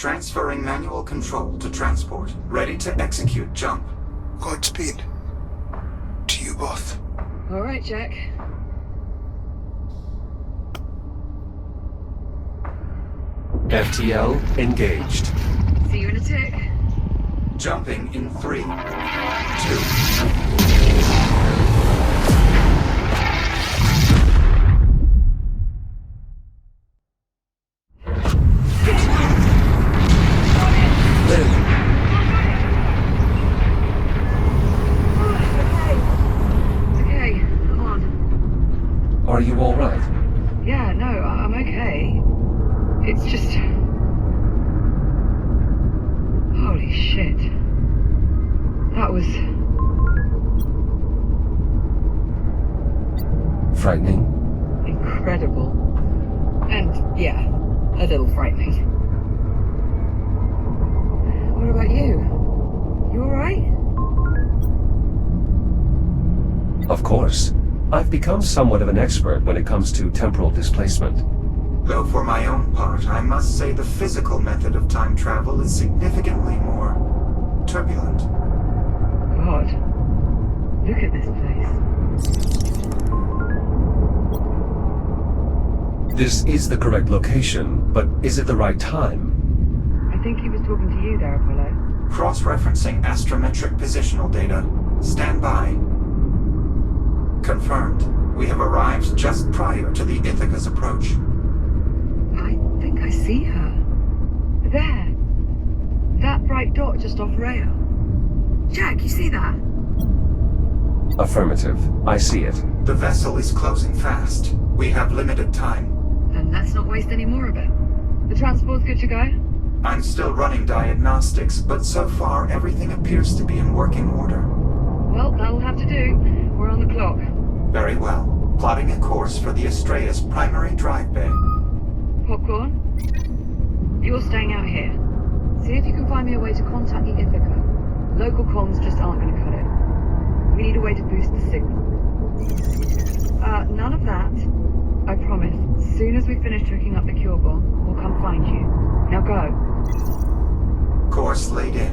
Transferring manual control to transport. Ready to execute jump. Godspeed. To you both. All right, Jack. FTL engaged. See you in a tick. Jumping in 3, 2. Are you all right? Yeah, no, I'm okay. It's just... Holy shit. That was... Frightening? incredible. And, yeah, a little frightening. What about you? You alright? Of course. I've become somewhat of an expert when it comes to temporal displacement. Though for my own part, I must say the physical method of time travel is significantly more turbulent. God. Look at this place. This is the correct location, but is it the right time? I think he was talking to you there, Apollo. Cross-referencing astrometric positional data. Stand by. Confirmed. We have arrived just prior to the Ithaca's approach. I think I see her. There. That bright dot just off rail. Jack, you see that? Affirmative. I see it. The vessel is closing fast. We have limited time. Then let's not waste any more of it. The transport's good to go? I'm still running diagnostics, but so far everything appears to be in working order. Well, that'll have to do. We're on the clock. Very well. Plotting a course for the Astrea's primary drive bay. Popcorn? You're staying out here. See if you can find me a way to contact the Ithaca. Local comms just aren't going to cut it. We need a way to boost the signal. None of that. I promise. As soon as we finish hooking up the cure bomb, we'll come find you. Now go. Course laid in.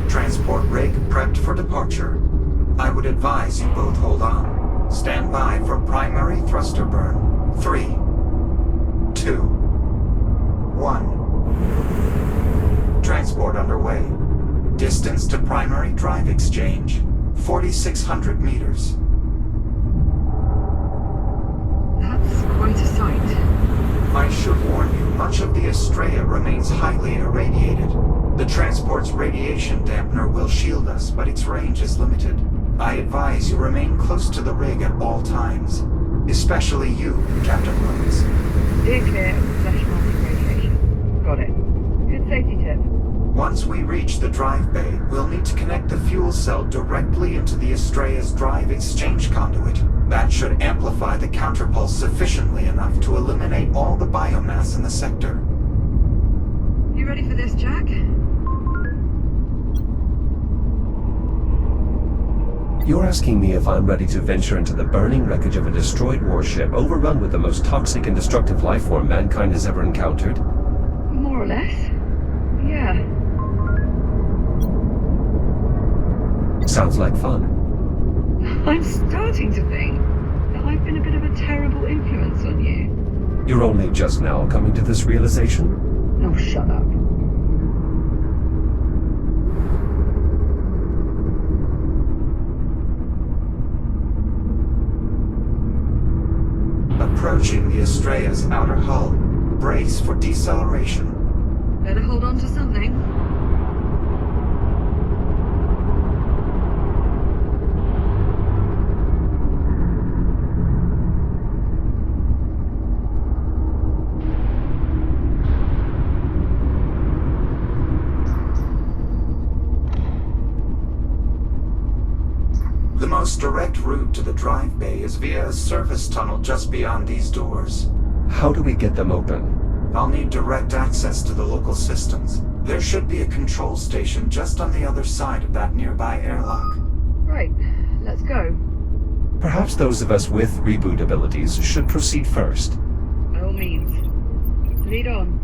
Transport rig prepped for departure. I would advise you both hold on. Stand by for primary thruster burn. 3, 2, 1. Transport underway. Distance to primary drive exchange, 4,600 meters. That's quite a sight. I should warn you, much of the Astrea remains highly irradiated. The transport's radiation dampener will shield us, but its range is limited. I advise you remain close to the rig at all times. Especially you, Captain Rhodes. Steer clear of flesh melting radiation. Got it. Good safety tip. Once we reach the drive bay, we'll need to connect the fuel cell directly into the Astrea's drive exchange conduit. That should amplify the counterpulse sufficiently enough to eliminate all the biomass in the sector. You ready for this, Jack? You're asking me if I'm ready to venture into the burning wreckage of a destroyed warship overrun with the most toxic and destructive life form mankind has ever encountered? More or less. Yeah. Sounds like fun. I'm starting to think that I've been a bit of a terrible influence on you. You're only just now coming to this realization? Oh, shut up. Approaching the Astrea's outer hull. Brace for deceleration. Better hold on to something. The most direct route to the drive bay is via a service tunnel just beyond these doors. How do we get them open? I'll need direct access to the local systems. There should be a control station just on the other side of that nearby airlock. Right, let's go. Perhaps those of us with reboot abilities should proceed first. By all means. Lead on.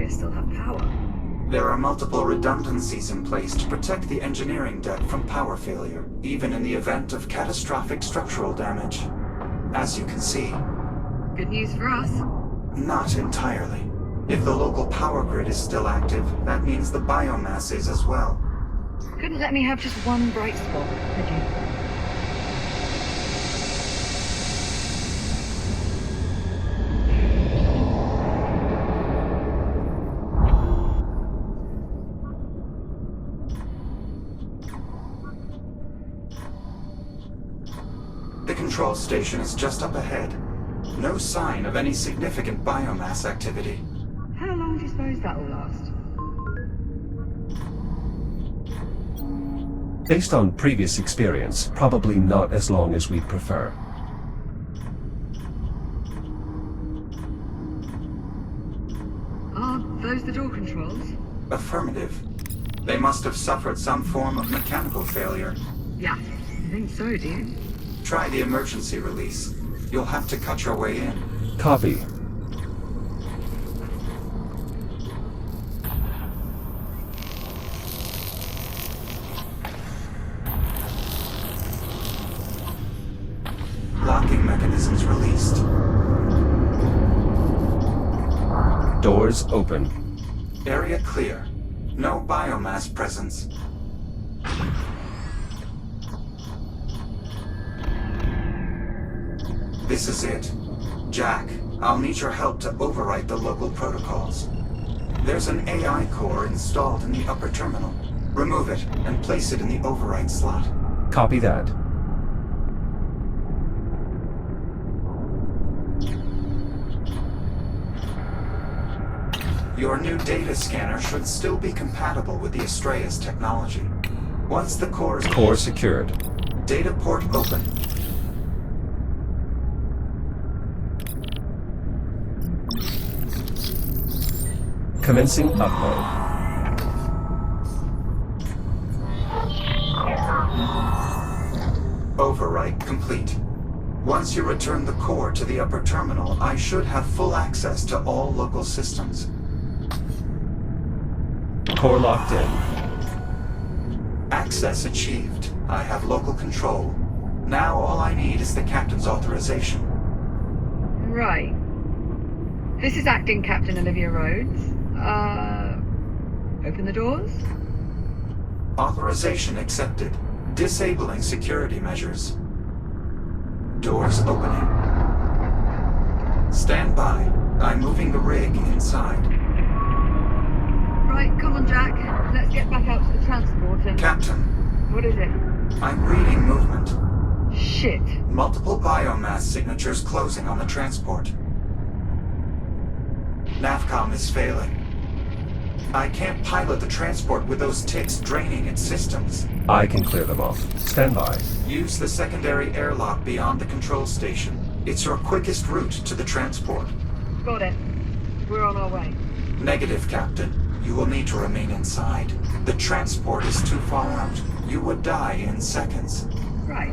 Astrea still have power? There are multiple redundancies in place to protect the engineering deck from power failure, even in the event of catastrophic structural damage. As you can see, Good news for us. not entirely. If the local power grid is still active, that means the biomass is as well. Couldn't let me have just one bright spot, could you? The control station is just up ahead. No sign of any significant biomass activity. How long do you suppose that'll last? Based on previous experience, probably not as long as we'd prefer. Are those the door controls? Affirmative. They must have suffered some form of mechanical failure. Yeah, I think so, do you? Try the emergency release. You'll have to cut your way in. Copy. Locking mechanisms released. Doors open. Area clear. No biomass presence. This is it. Jack, I'll need your help to overwrite the local protocols. There's an AI core installed in the upper terminal. Remove it and place it in the override slot. Copy that. Your new data scanner should still be compatible with the Astrea's technology. Once the core is Core secured. data port open. Commencing upload. Overwrite complete. Once you return the core to the upper terminal, I should have full access to all local systems. Core locked in. Access achieved. I have local control. Now all I need is the captain's authorization. Right. This is Acting Captain Olivia Rhodes. Open the doors? Authorization accepted. Disabling security measures. Doors opening. Stand by. I'm moving the rig inside. Right, come on, Jack. Let's get back out to the transport and... Captain, What is it? I'm reading movement. Shit. Multiple biomass signatures closing on the transport. Navcom is failing. I can't pilot the transport with those ticks draining its systems. I can clear them off. Stand by. Use the secondary airlock beyond the control station. It's your quickest route to the transport. Got it. We're on our way. Negative, Captain. You will need to remain inside. The transport is too far out. You would die in seconds. Right.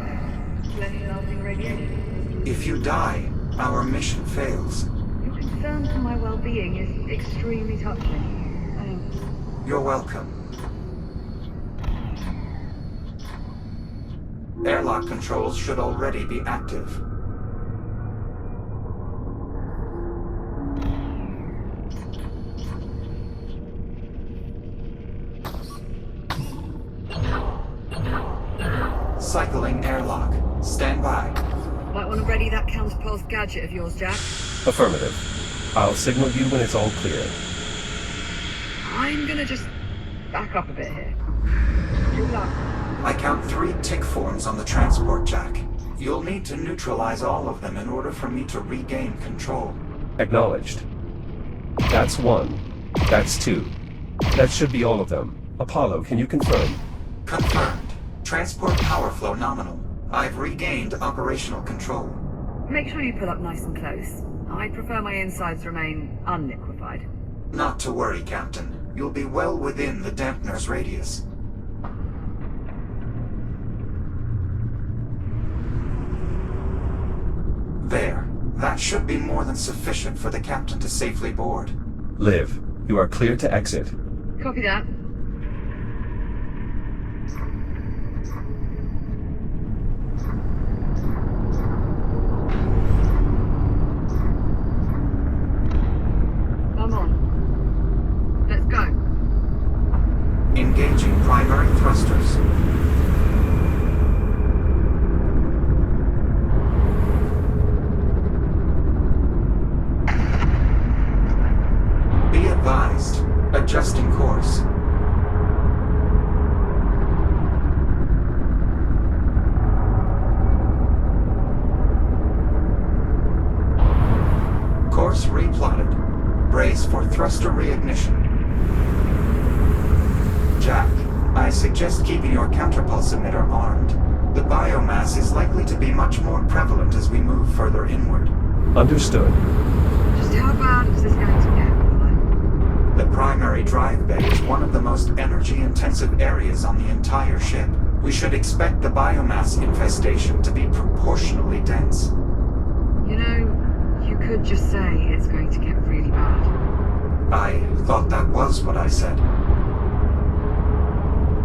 Less melting radiation. If you die, our mission fails. Your concern for my well-being is extremely touching. You're welcome. Airlock controls should already be active. Cycling airlock. Stand by. Might want to ready that counterpulse gadget of yours, Jack. Affirmative. I'll signal you when it's all clear. I'm gonna just back up a bit here. Good luck. I count 3 tick forms on the transport, Jack. You'll need to neutralize all of them in order for me to regain control. Acknowledged. That's 1. That's 2. That should be all of them. Apollo, can you confirm? Confirmed. Transport power flow nominal. I've regained operational control. Make sure you pull up nice and close. I prefer my insides remain unliquefied. Not to worry, Captain. You'll be well within the dampener's radius. There. That should be more than sufficient for the captain to safely board. Liv, You are clear to exit. Copy that. I'm on. Let's go. Engaging primary thrusters. Be advised. Adjusting course. Course replotted. Brace for thruster reignition. Jack, I suggest keeping your counterpulse emitter armed. The biomass is likely to be much more prevalent as we move further inward. Understood. Just how bad is this going to get? The primary drive bay is one of the most energy-intensive areas on the entire ship. We should expect the biomass infestation to be proportionally dense. You know, you could just say it's going to get really bad. I thought that was what I said.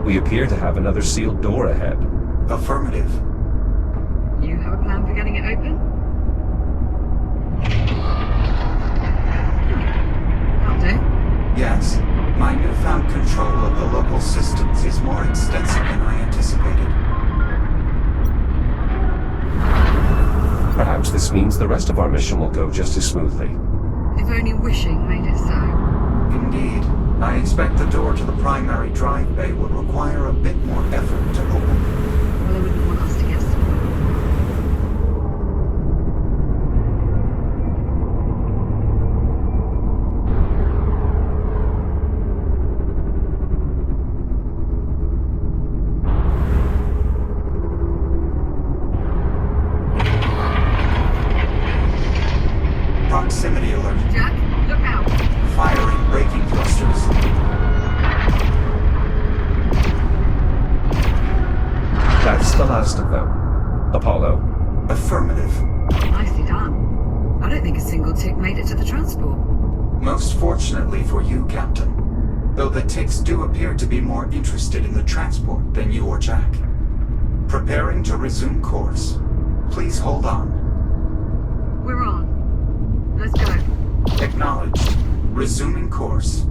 We appear to have another sealed door ahead. Affirmative. You have a plan for getting it open? That'll do. Yes. My newfound control of the local systems is more extensive than I anticipated. Perhaps this means the rest of our mission will go just as smoothly. If only wishing made it so. Indeed. I expect the door to the primary drive bay will require a bit more effort to open. Well, I wouldn't want us to get spoiled. Proximity alert. Jack, look out! Firing braking thrusters. That's the last of them. Apollo. Affirmative. Nicely done. I don't think a single tick made it to the transport. Most fortunately for you, Captain. Though the ticks do appear to be more interested in the transport than you or Jack. Preparing to resume course. Please hold on. We're on. Let's go. Acknowledged. Resuming course.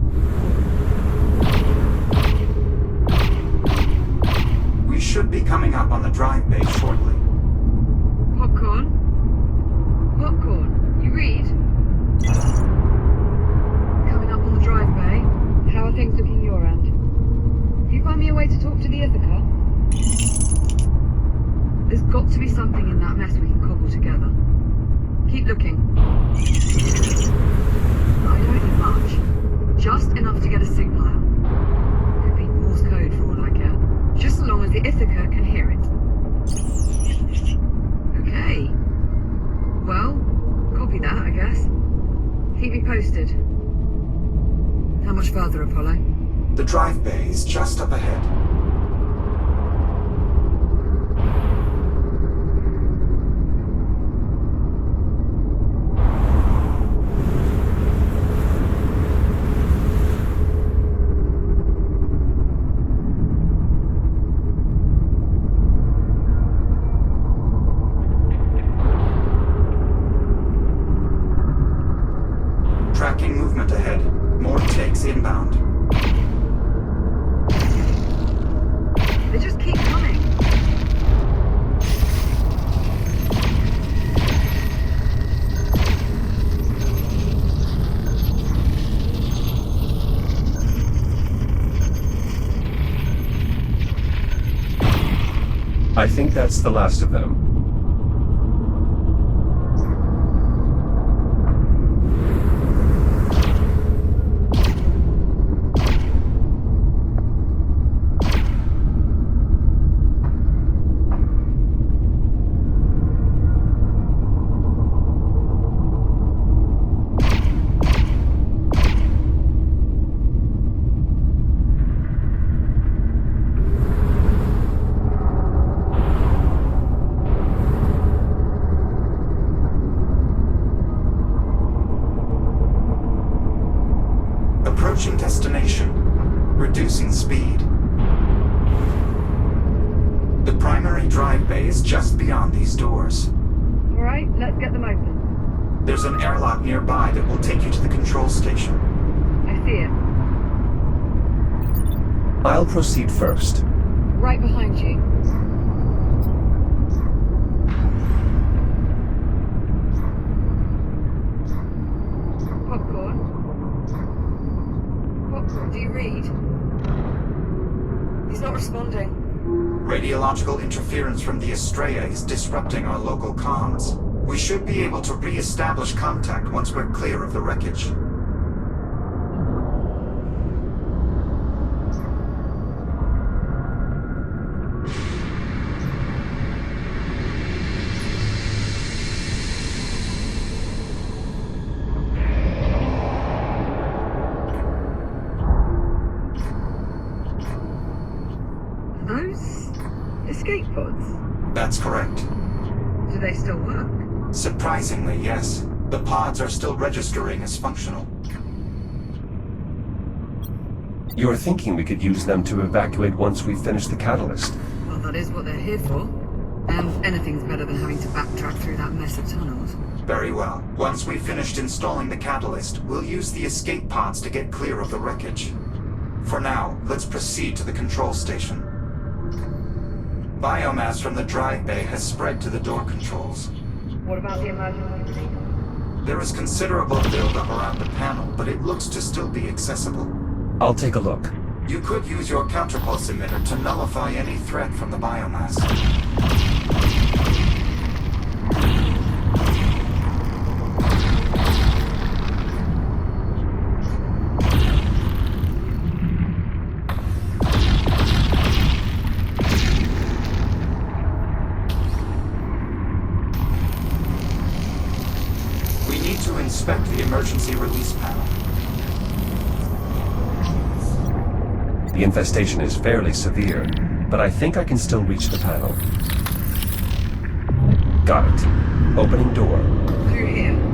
We should be coming up on the drive bay shortly. Popcorn? Popcorn, you read? Coming up on the drive bay. How are things looking your end? Can you find me a way to talk to the Ithaca? There's got to be something in that mess we can cobble together. Keep looking. I don't need much. Just enough to get a signal out. Could be Morse code for all I care. Just so long as the Ithaca can hear it. Okay. Well, copy that, I guess. Keep me posted. How much further, Apollo? The drive bay is just up ahead. Tracking movement ahead. More takes inbound. They just keep coming. I think that's the last of them. reducing speed. The primary drive bay is just beyond these doors. Alright, let's get them open. There's an airlock nearby that will take you to the control station. I see it. I'll proceed first. Right behind you. Popcorn? Popcorn, do you read? He's not responding. Radiological interference from the Estrella is disrupting our local comms. We should be able to re-establish contact once we're clear of the wreckage. Those escape pods? That's correct. Do they still work? Surprisingly, yes. The pods are still registering as functional. You're thinking we could use them to evacuate once we finish the catalyst. Well, that is what they're here for. And anything's better than having to backtrack through that mess of tunnels. Very well. Once we've finished installing the catalyst, we'll use the escape pods to get clear of the wreckage. For now, let's proceed to the control station. Biomass from the drive bay has spread to the door controls. What about the emergency relief? There is considerable buildup around the panel, but it looks to still be accessible. I'll take a look. You could use your counterpulse emitter to nullify any threat from the biomass. Inspect the emergency release panel. The infestation is fairly severe, but I think I can still reach the panel. Got it. Opening door. Through here.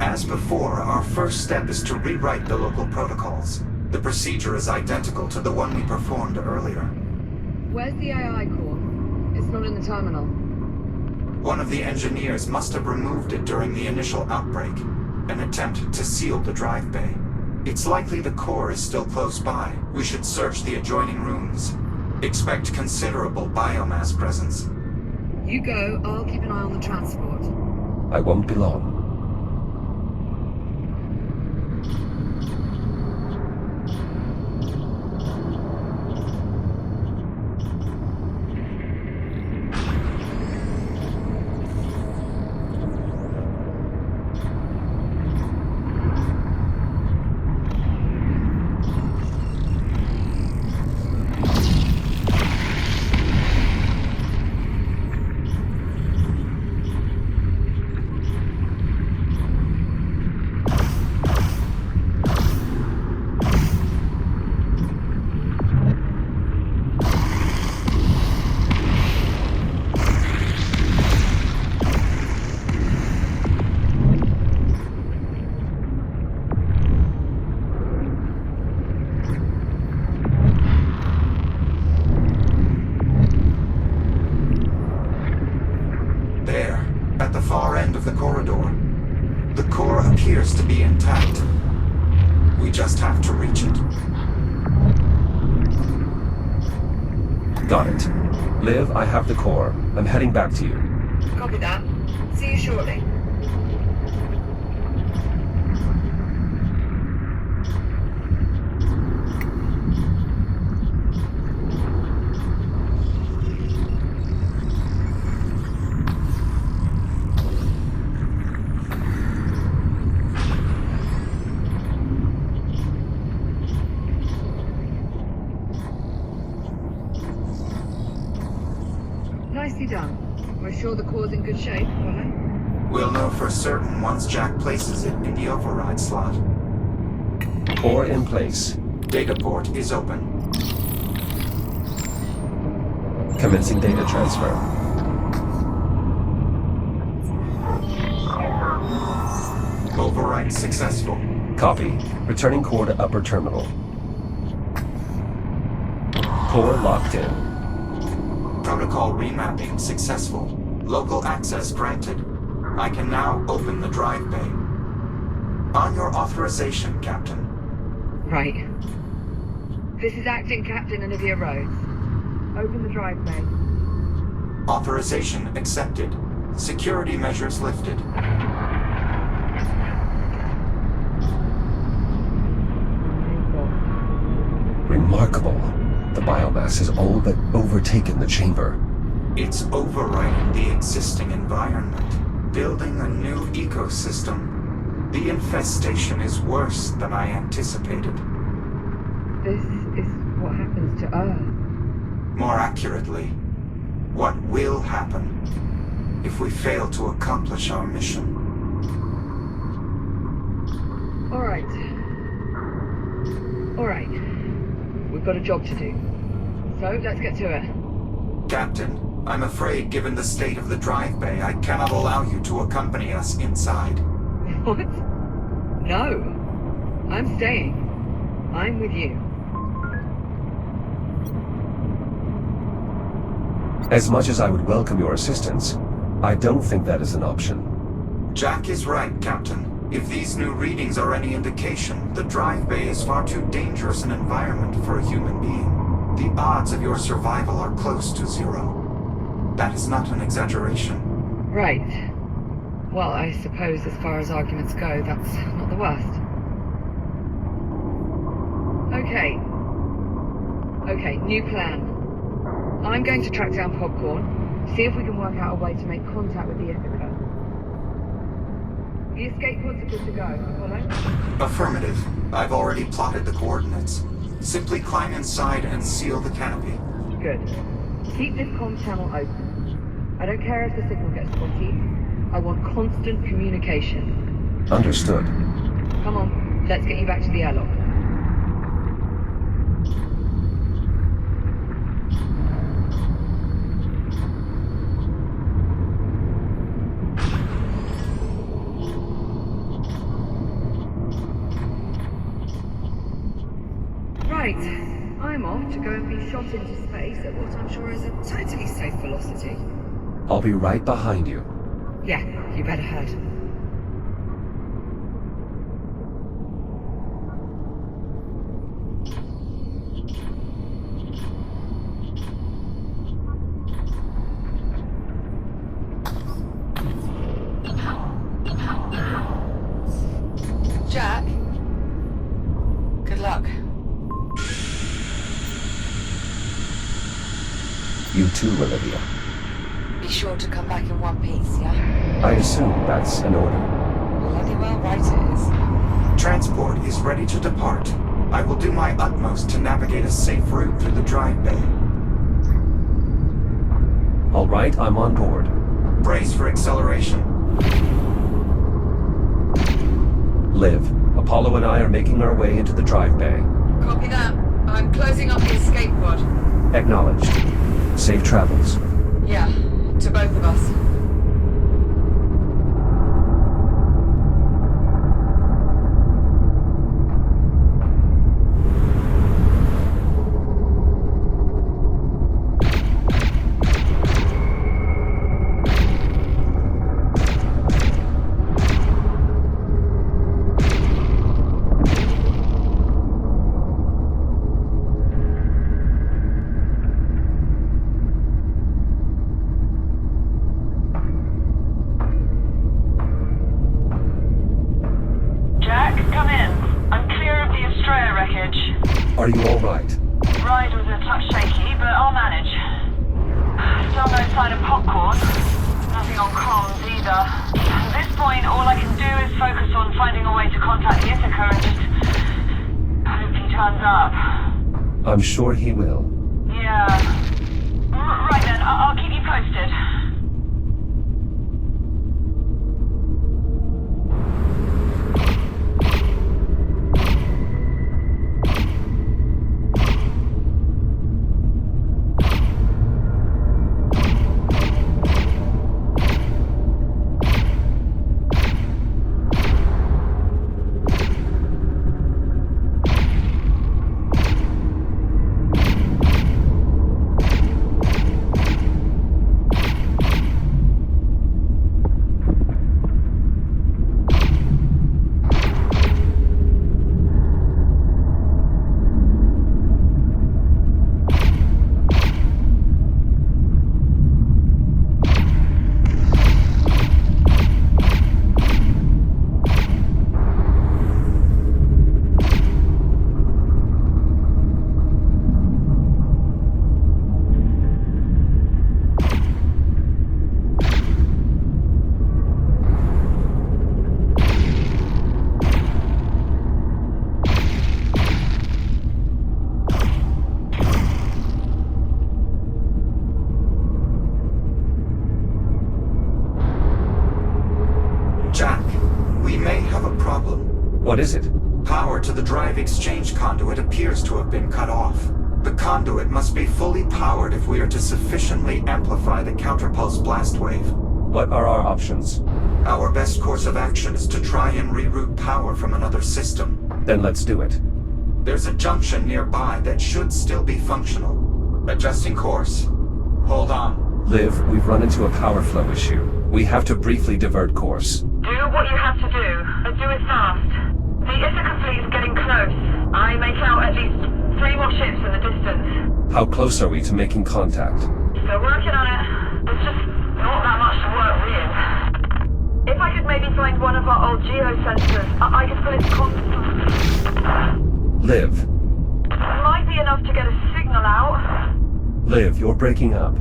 As before, our first step is to rewrite the local protocols. The procedure is identical to the one we performed earlier. Where's the AI core? It's not in the terminal. One of the engineers must have removed it during the initial outbreak, an attempt to seal the drive bay. It's likely the core is still close by. We should search the adjoining rooms. Expect considerable biomass presence. You go, I'll keep an eye on the transport. I won't be long. Appears to be intact. We just have to reach it. Got it. Liv, I have the core. I'm heading back to you. Copy that. See you shortly. Nicely done. We're sure the core's in good shape, right? We'll know for certain once Jack places it in the override slot. Core in place. Data port is open. Commencing data transfer. Override successful. Copy. Returning core to upper terminal. Core locked in. Protocol remapping successful. Local access granted. I can now open the drive bay. On your authorization, Captain. Right. This is Acting Captain Olivia Rhodes. Open the drive bay. Authorization accepted. Security measures lifted. Remarkable. The biomass has all but overtaken the chamber. It's overriding the existing environment, building a new ecosystem. The infestation is worse than I anticipated. This is what happens to Earth. More accurately, what will happen if we fail to accomplish our mission. Alright. We've got a job to do. So, let's get to it. Captain, I'm afraid given the state of the drive bay, I cannot allow you to accompany us inside. What? No. I'm staying. I'm with you. As much as I would welcome your assistance, I don't think that is an option. Jack is right, Captain. If these new readings are any indication, the drive bay is far too dangerous an environment for a human being. The odds of your survival are close to zero. That is not an exaggeration. Right. Well, I suppose as far as arguments go, that's not the worst. Okay, new plan. I'm going to track down Popcorn, see if we can work out a way to make contact with the Ithaca. The escape pods are good to go, follow? Affirmative. I've already plotted the coordinates. Simply climb inside and seal the canopy. Good. Keep this comm channel open. I don't care if the signal gets spotty. I want constant communication. Understood. Come on, let's get you back to the airlock. Right, I'm off to go and be shot into space at what I'm sure is a totally safe velocity. I'll be right behind you. Yeah, you better head. Jack? Good luck. You too, Olivia. Be sure to come back in one piece, yeah? I assume that's an order. Bloody well right it is. Transport is ready to depart. I will do my utmost to navigate a safe route through the drive bay. All right, I'm on board. Brace for acceleration. Liv, Apollo and I are making our way into the drive bay. Copy that. I'm closing up the escape pod. Acknowledged. Safe travels. Yeah, to both of us. Are you all right? Ride was a touch shaky, but I'll manage. Still no sign of Popcorn. Nothing on comms either. At this point, all I can do is focus on finding a way to contact the Ithaca and just hope he turns up. I'm sure he will. Yeah. Right then, I'll keep you posted. What is it? Power to the drive exchange conduit appears to have been cut off. The conduit must be fully powered if we are to sufficiently amplify the counterpulse blast wave. What are our options? Our best course of action is to try and reroute power from another system. Then let's do it. There's a junction nearby that should still be functional. Adjusting course. Hold on. Liv, we've run into a power flow issue. We have to briefly divert course. Do what you have to do, and do it fast. The Ithaca fleet is getting close. I make out at least 3 more ships in the distance. How close are we to making contact? Still working on it. There's just not that much to work with. If I could maybe find one of our old geosensors, I could put its Liv. Might be enough to get a signal out. Liv, you're breaking up.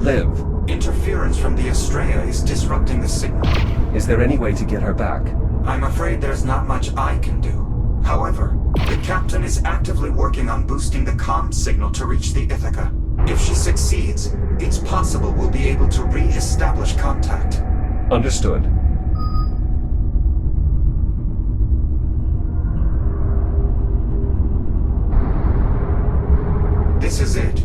Liv. Interference from the Estrella is disrupting the signal. Is there any way to get her back? I'm afraid there's not much I can do. However, the captain is actively working on boosting the comm signal to reach the Ithaca. If she succeeds, it's possible we'll be able to re-establish contact. Understood. This is it.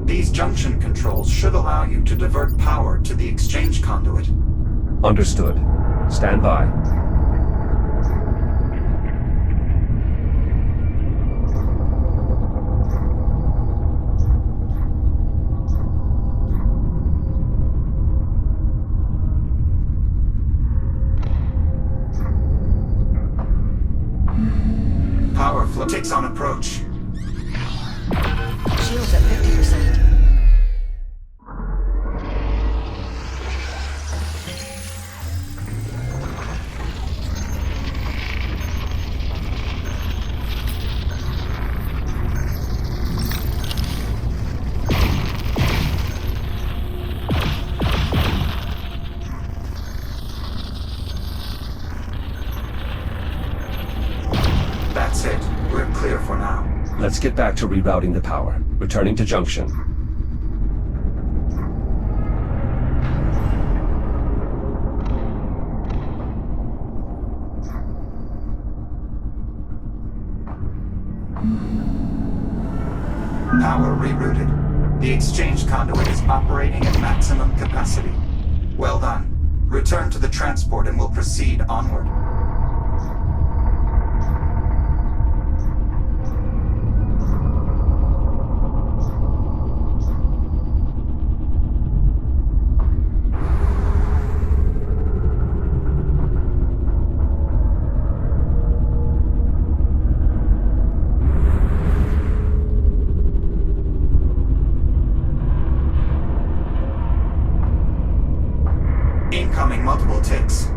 These junction controls should allow you to divert power to the exchange conduit. Understood. Stand by. Power flow takes on approach. Shields at 50%. That's it. We're clear for now. Let's get back to rerouting the power. Returning to junction. Power rerouted. The exchange conduit is operating at maximum capacity. Well done. Return to the transport and we'll proceed onward. Incoming multiple ticks.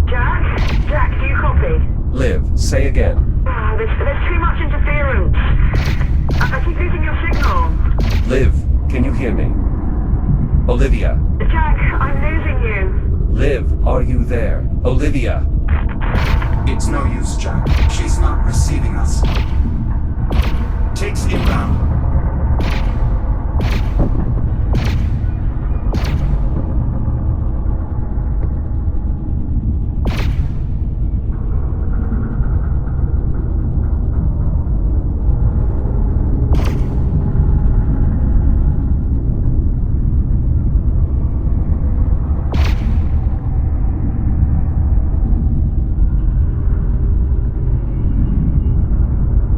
Jack, do you copy? Liv, say again. There's too much interference. I keep losing your signal. Liv, can you hear me? Olivia. Jack, I'm losing you. Liv, are you there? Olivia. It's no use, Jack. She's not receiving us. Takes inbound.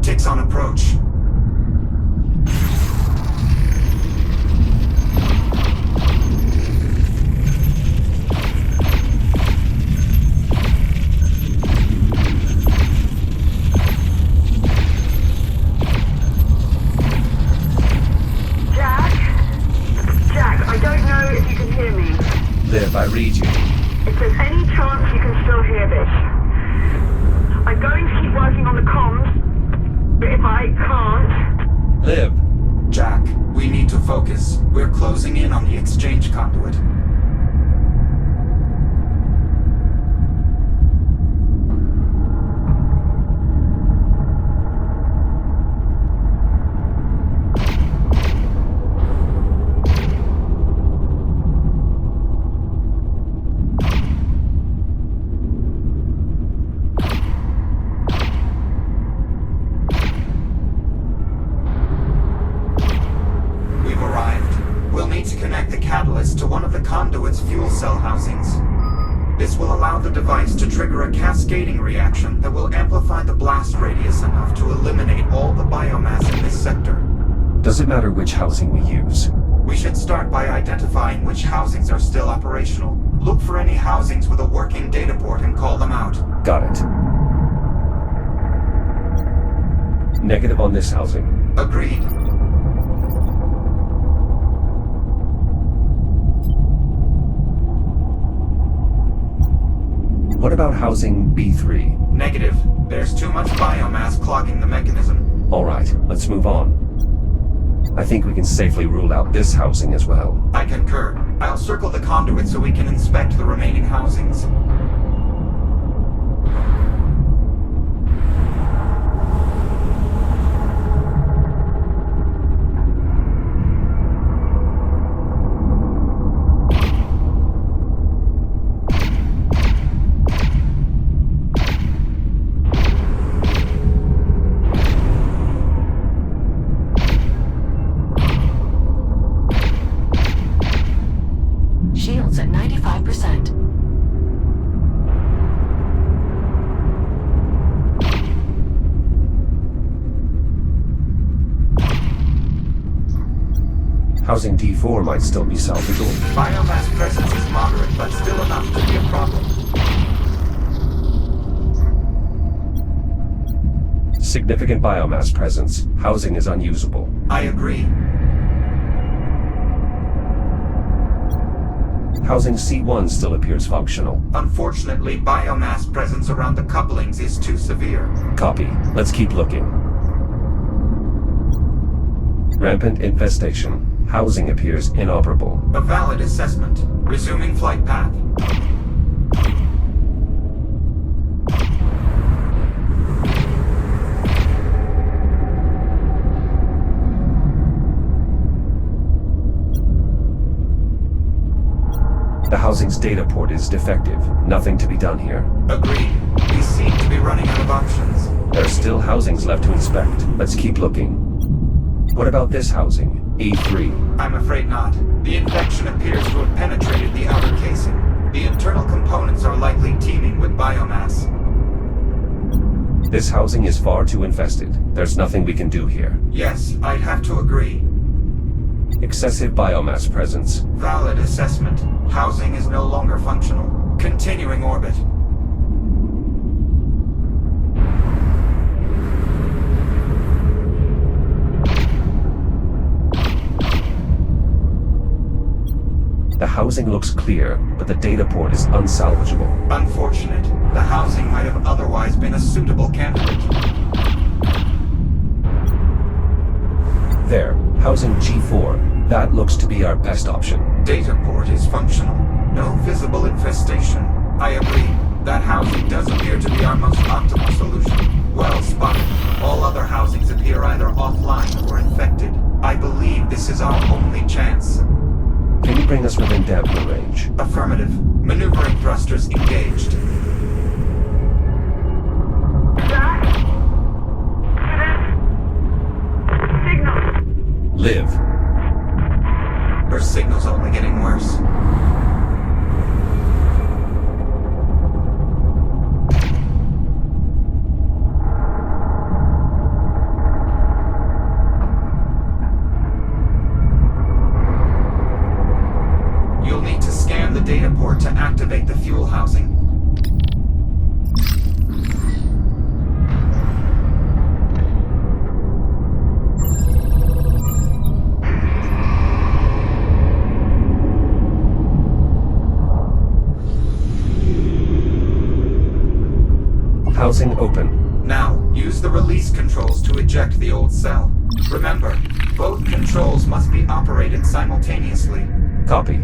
Ticks on approach. Jack, I don't know if you can hear me. Liv, I read you. If there's any chance you can still hear this, I'm going to keep working on the comms, but if I can't... Liv. Jack, we need to focus. We're closing in on the exchange conduit. connect the catalyst to one of the conduit's fuel cell housings. This will allow the device to trigger a cascading reaction that will amplify the blast radius enough to eliminate all the biomass in this sector. Does it matter which housing we use? We should start by identifying which housings are still operational. Look for any housings with a working data port and call them out. Got it. Negative on this housing. Agreed. What about housing B3? Negative. There's too much biomass clogging the mechanism. Alright, let's move on. I think we can safely rule out this housing as well. I concur. I'll circle the conduit so we can inspect the remaining housings. Shields at 95%. Housing D4 might still be salvageable. Biomass presence is moderate, but still enough to be a problem. Significant biomass presence. Housing is unusable. I agree. Housing C1 still appears functional. Unfortunately, biomass presence around the couplings is too severe. Copy. Let's keep looking. Rampant infestation. Housing appears inoperable. A valid assessment. Resuming flight path. The housing's data port is defective. Nothing to be done here. Agreed. We seem to be running out of options. There are still housings left to inspect. Let's keep looking. What about this housing? A3. I'm afraid not. The infection appears to have penetrated the outer casing. The internal components are likely teeming with biomass. This housing is far too infested. There's nothing we can do here. Yes, I'd have to agree. Excessive biomass presence. Valid assessment. Housing is no longer functional. Continuing orbit. The housing looks clear, but the data port is unsalvageable. Unfortunate. The housing might have otherwise been a suitable candidate. There, housing G4. That looks to be our best option. Data port is functional. No visible infestation. I agree. That housing does appear to be our most optimal solution. Well spotted. All other housings appear either offline or infected. I believe this is our only chance. Can you bring us within dampener range? Affirmative. Maneuvering thrusters engaged. Signal. Live. Her signal's only getting worse. You'll need to scan the data port to activate the fuel housing. Housing open. Now, use the release controls to eject the old cell. Remember, both controls must be operated simultaneously. Copy.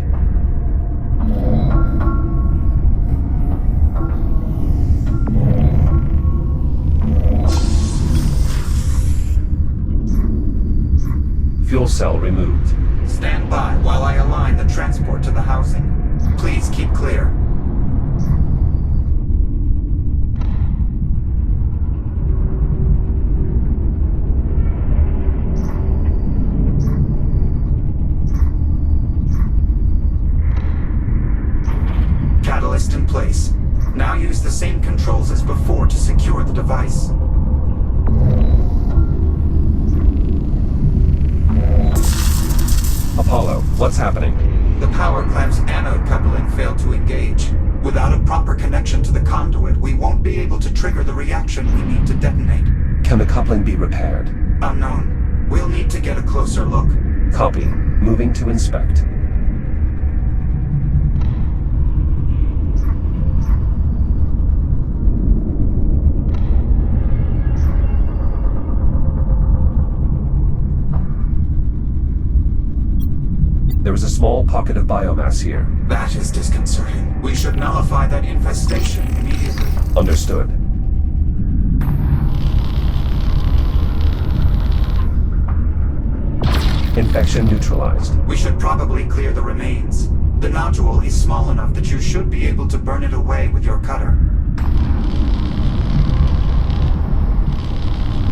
Fuel cell removed. Stand by while I align the transport to the housing. Please keep clear. place. Now use the same controls as before to secure the device. Apollo, what's happening? The power clamp's anode coupling failed to engage. Without a proper connection to the conduit, we won't be able to trigger the reaction we need to detonate. Can the coupling be repaired? Unknown. We'll need to get a closer look. Copy. Moving to inspect. There is a small pocket of biomass here. That is disconcerting. We should nullify that infestation immediately. Understood. Infection neutralized. We should probably clear the remains. The nodule is small enough that you should be able to burn it away with your cutter.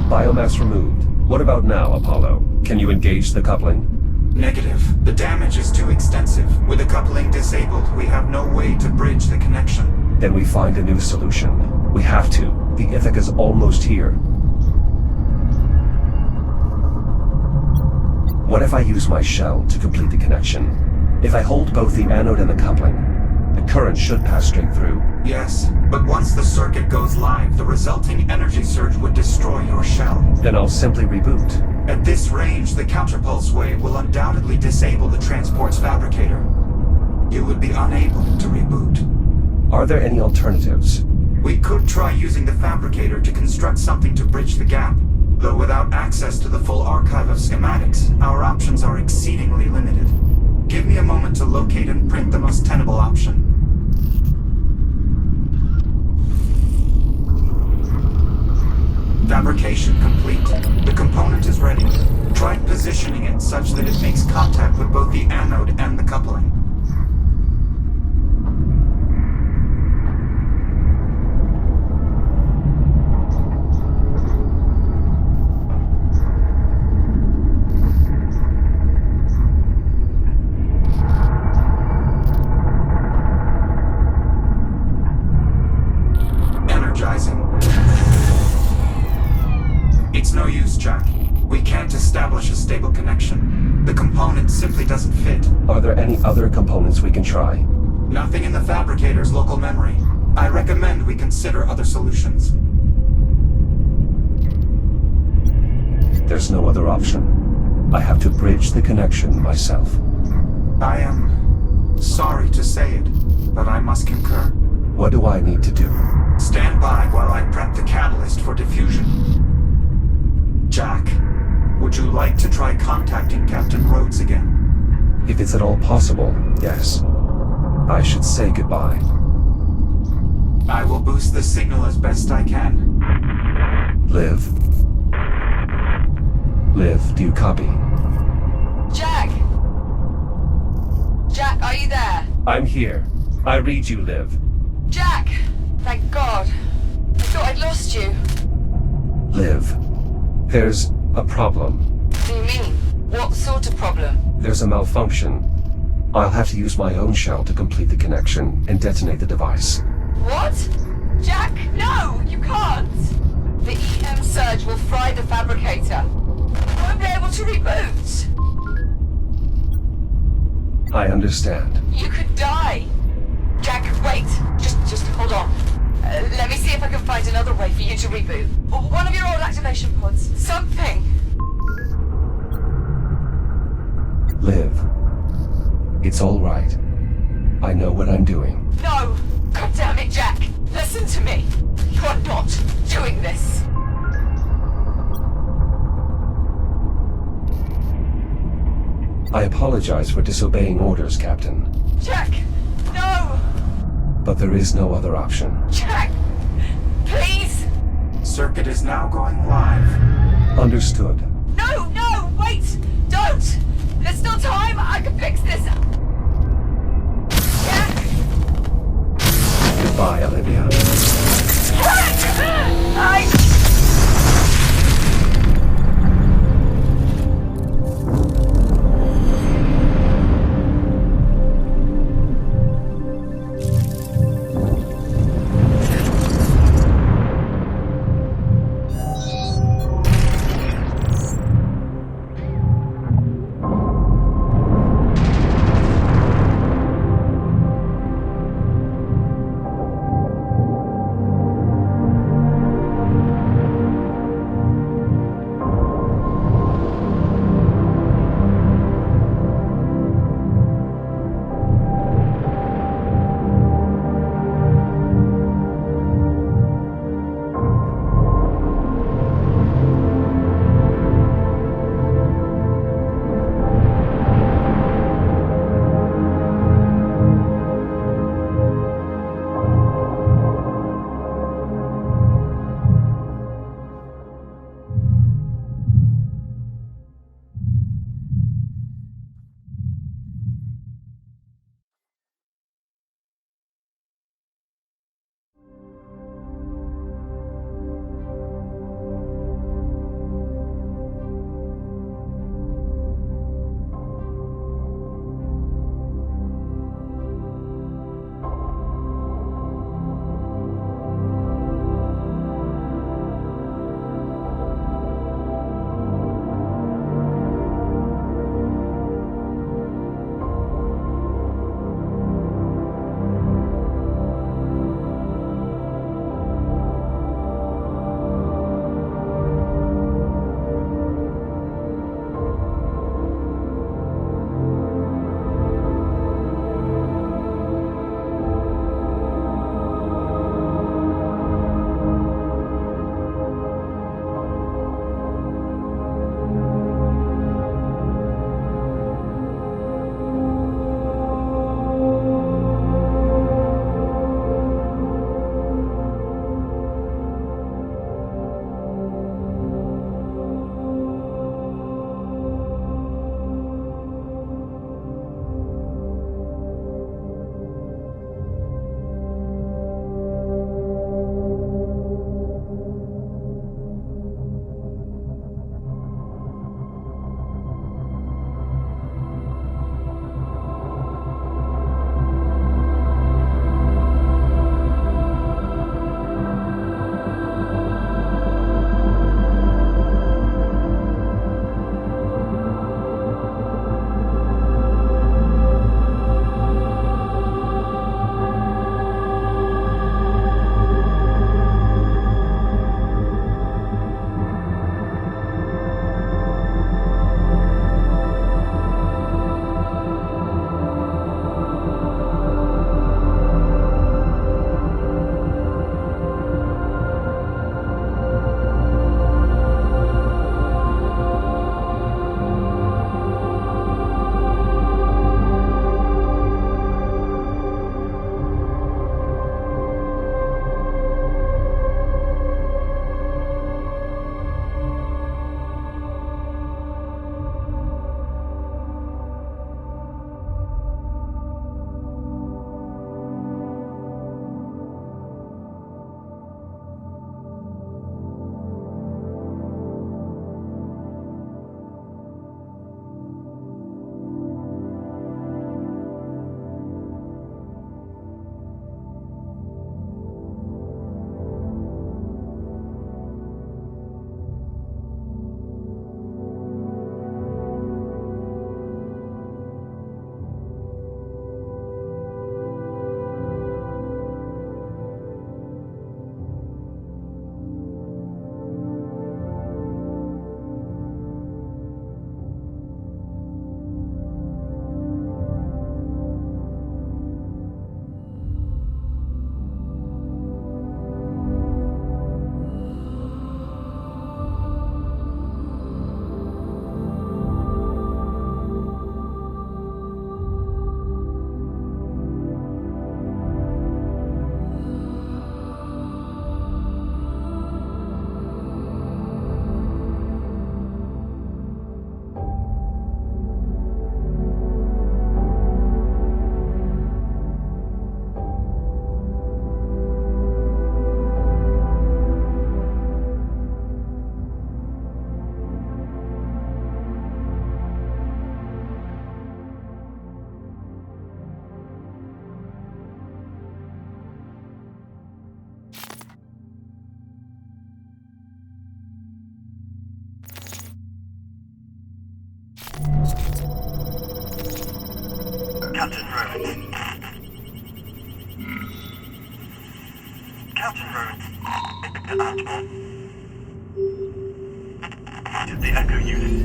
Biomass removed. What about now, Apollo? Can you engage the coupling? Negative. The damage is too extensive. With the coupling disabled, we have no way to bridge the connection. Then we find a new solution. We have to. The Ithaca's almost here. What if I use my shell to complete the connection? If I hold both the anode and the coupling, the current should pass straight through. Yes, but once the circuit goes live, the resulting energy surge would destroy your shell. Then I'll simply reboot. At this range, the counterpulse wave will undoubtedly disable the transport's fabricator. You would be unable to reboot. Are there any alternatives? We could try using the fabricator to construct something to bridge the gap. Though without access to the full archive of schematics, our options are exceedingly limited. Give me a moment to locate and print the most tenable option. Fabrication complete. The component is ready. Try positioning it such that it makes contact with both the anode and the coupling. Energizing. It's no use, Jack. We can't establish a stable connection. The component simply doesn't fit. Are there any other components we can try? Nothing in the fabricator's local memory. I recommend we consider other solutions. There's no other option. I have to bridge the connection myself. I am sorry to say it, but I must concur. What do I need to do? Stand by while I prep the catalyst for diffusion. Jack, would you like to try contacting Captain Rhodes again? If it's at all possible, yes. I should say goodbye. I will boost the signal as best I can. Liv. Liv, do you copy? Jack! Jack, are you there? I'm here. I read you, Liv. Jack! Thank God. I thought I'd lost you. Liv. There's a problem. What do you mean? What sort of problem? There's a malfunction. I'll have to use my own shell to complete the connection and detonate the device. What? Jack, no! You can't! The EM surge will fry the fabricator. You won't be able to reboot. I understand. You could die. Jack, wait. Just hold on. Let me see if I can find another way for you to reboot. One of your old activation pods. Something. Liv. It's all right. I know what I'm doing. No! God damn it, Jack! Listen to me! You are not doing this! I apologize for disobeying orders, Captain. Jack! No! But there is no other option. Jack! Please! Circuit is now going live. Understood. No! No! Wait! Don't! There's still time! I can fix this! Jack! Goodbye, Olivia. Jack! Captain Rhodes. Captain Rhodes. To the Echo unit.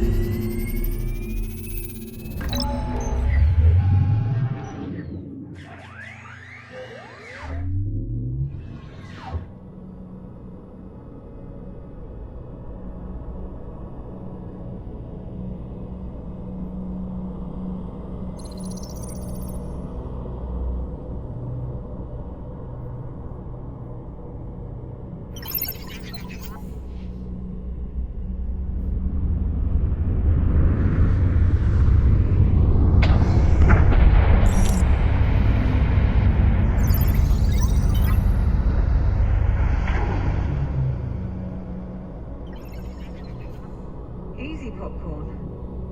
Easy, Popcorn.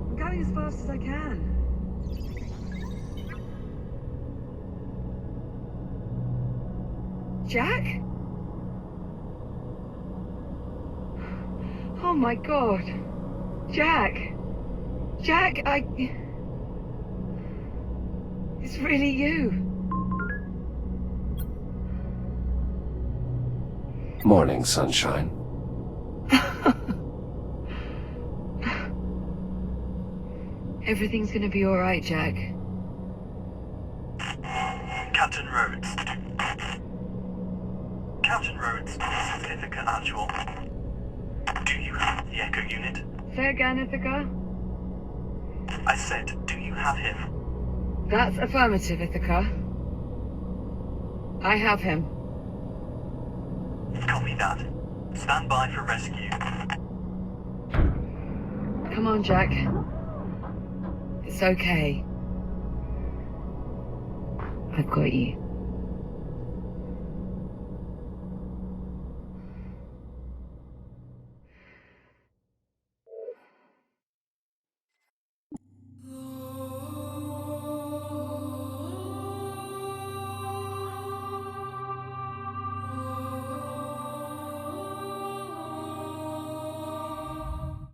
I'm going as fast as I can. Jack? Oh my god. Jack! Jack, It's really you. Morning, sunshine. Everything's gonna be alright, Jack. Captain Rhodes. Captain Rhodes, this is Ithaca Actual. Do you have the Echo unit? Say again, Ithaca? I said, do you have him? That's affirmative, Ithaca. I have him. Copy that. Stand by for rescue. Come on, Jack. It's okay. I've got you.